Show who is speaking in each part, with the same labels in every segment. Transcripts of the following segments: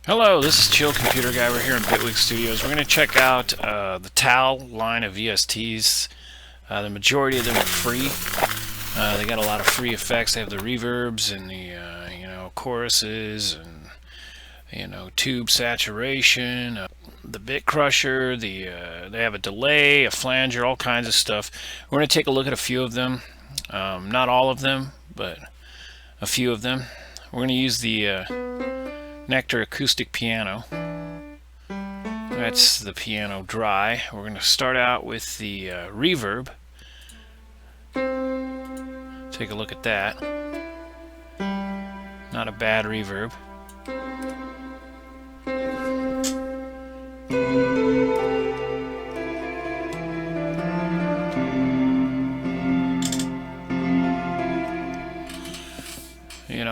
Speaker 1: Hello, this is Chill Computer Guy. We're here in Bitwig Studios. We're going to check out the TAL line of VSTs. The majority of them are free. They got a lot of free effects. They have the reverbs and the choruses and tube saturation, the bit crusher. They have a delay, a flanger, all kinds of stuff. We're going to take a look at a few of them. Not all of them, but a few of them. We're going to use the Nectar acoustic piano. That's the piano dry. We're going to start out with the reverb. Take a look at that. Not a bad reverb.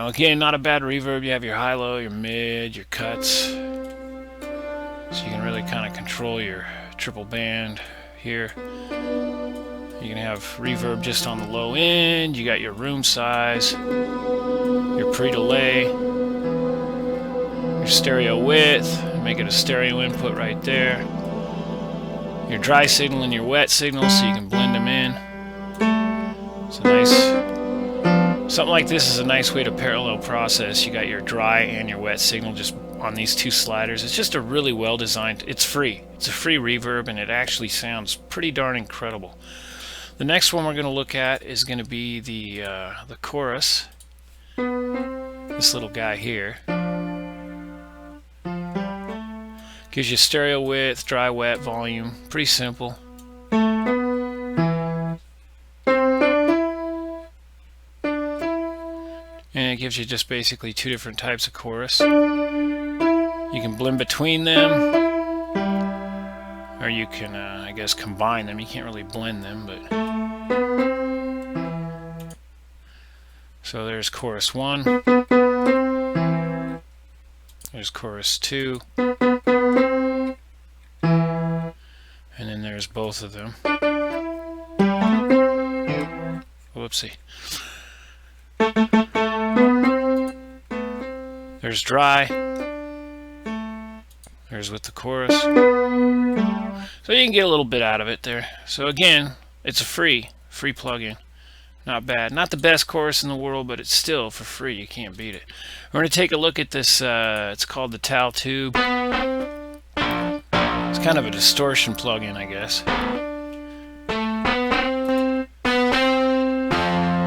Speaker 1: Again, not a bad reverb. You have your high-low, your mid, your cuts. So you can really kind of control your triple band here. You can have reverb just on the low end. You got your room size, your pre-delay, your stereo width. Make it a stereo input right there. Your dry signal and your wet signal so you can blend them in. It's a nice... Something like this is a nice way to parallel process. You got your dry and your wet signal just on these two sliders. It's just a really well designed. It's free. It's a free reverb, and it actually sounds pretty darn incredible. The next one we're going to look at is going to be the chorus. This little guy here gives you stereo width, dry, wet, volume. Pretty simple. And it gives you just basically two different types of chorus. You can blend between them, or you can, I guess, combine them. You can't really blend them, but... So there's chorus 1. There's chorus 2. And then there's both of them. Whoopsie. There's dry. There's with the chorus. So you can get a little bit out of it there. So again, it's a free plugin. Not bad. Not the best chorus in the world, but it's still for free. You can't beat it. We're going to take a look at this. It's called the TAL tube. It's kind of a distortion plugin, I guess.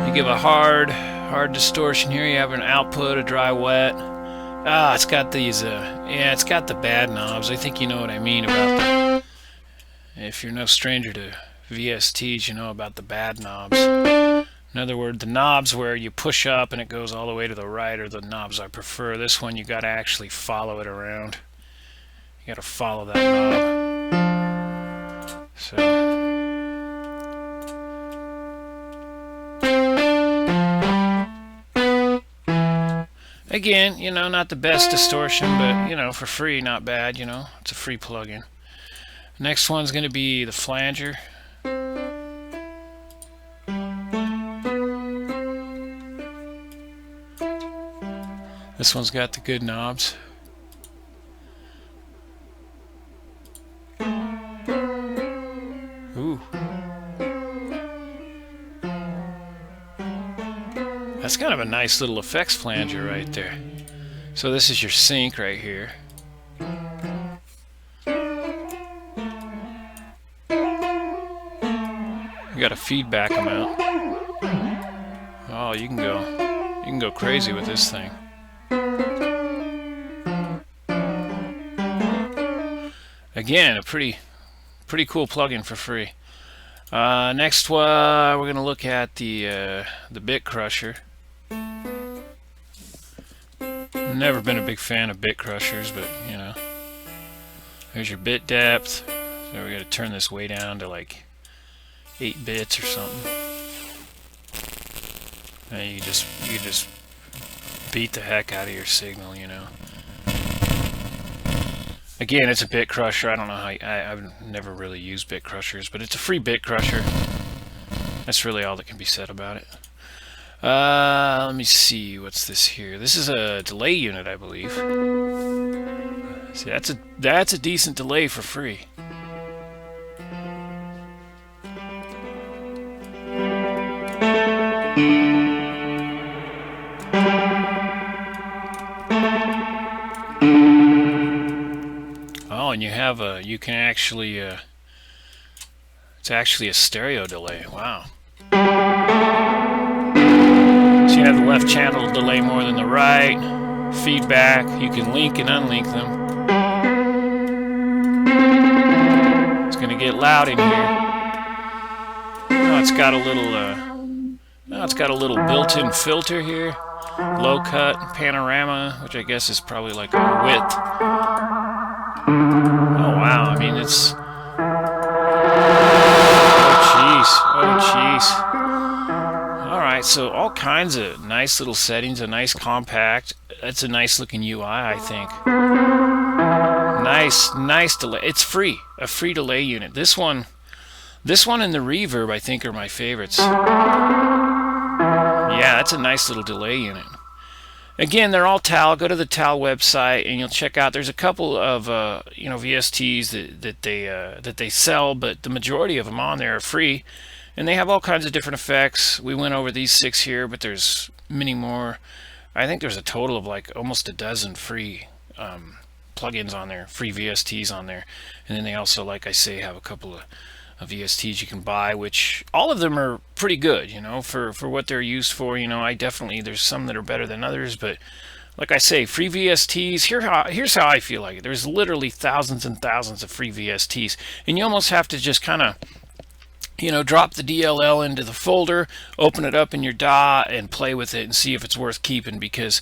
Speaker 1: You give a hard distortion here. You have an output, a dry, wet. It's got these, it's got the bad knobs. I think you know what I mean about that. If you're no stranger to VSTs, you know about the bad knobs. In other words, the knobs where you push up and it goes all the way to the right are the knobs I prefer. This one, you got to actually follow it around. You got to follow that knob. So... Again, not the best distortion, but, for free, not bad, It's a free plugin. Next one's going to be the Flanger. This one's got the good knobs. Ooh. That's kind of a nice little effects flanger right there. So this is your sync right here. You got a feedback amount. Oh, you can go crazy with this thing. Again, a pretty cool plugin for free. Next we're going to look at the bit crusher. Never been a big fan of bit crushers, but there's your bit depth. So we got to turn this way down to like 8 bits or something. And you just beat the heck out of your signal, Again, it's a bit crusher. I don't know how I've never really used bit crushers, but it's a free bit crusher. That's really all that can be said about it. Let me see, what's this here? This is a delay unit, I believe. See, that's a decent delay for free. Oh, and you can actually, it's actually a stereo delay. Wow. So you have the left channel delay more than the right. Feedback, you can link and unlink them. It's going to get loud in here. Oh, it's got a little built-in filter here. Low cut, panorama, which I guess is probably like a width. Oh wow, I mean it's... Oh jeez. Alright, so all kinds of nice little settings, a nice compact. That's a nice looking UI, I think. Nice delay. It's free, a free delay unit. This one and the Reverb, I think, are my favorites. Yeah, that's a nice little delay unit. Again, they're all TAL. Go to the TAL website and you'll check out. There's a couple of VSTs that they sell, but the majority of them on there are free, and they have all kinds of different effects. We went over these 6 here, but there's many more. I think there's a total of like almost a dozen free plugins on there, free VSTs on there, and then they also, like I say, have a couple of VSTs you can buy, which all of them are pretty good, you know, for what they're used for. You know, there's some that are better than others, but like I say, free VSTs, here's how I feel like it. There's literally thousands and thousands of free VSTs, and you almost have to just kind of, you know, drop the DLL into the folder, open it up in your DAW, and play with it and see if it's worth keeping, because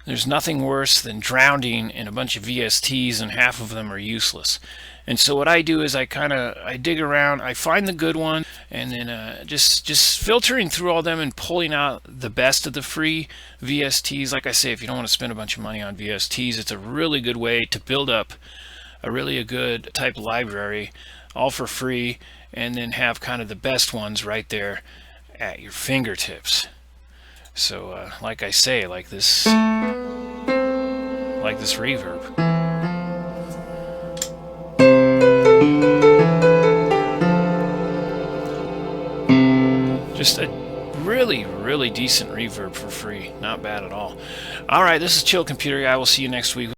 Speaker 1: there's nothing worse than drowning in a bunch of VSTs and half of them are useless. And so what I do is I dig around, I find the good one, and then just filtering through all them and pulling out the best of the free VSTs. Like I say, if you don't want to spend a bunch of money on VSTs, it's a really good way to build up a good type library, all for free, and then have kind of the best ones right there at your fingertips. So like I say, like this Reverb. Just a really decent Reverb for free. Not bad at all. Alright, this is Chill Computer Guy. We'll see you next week.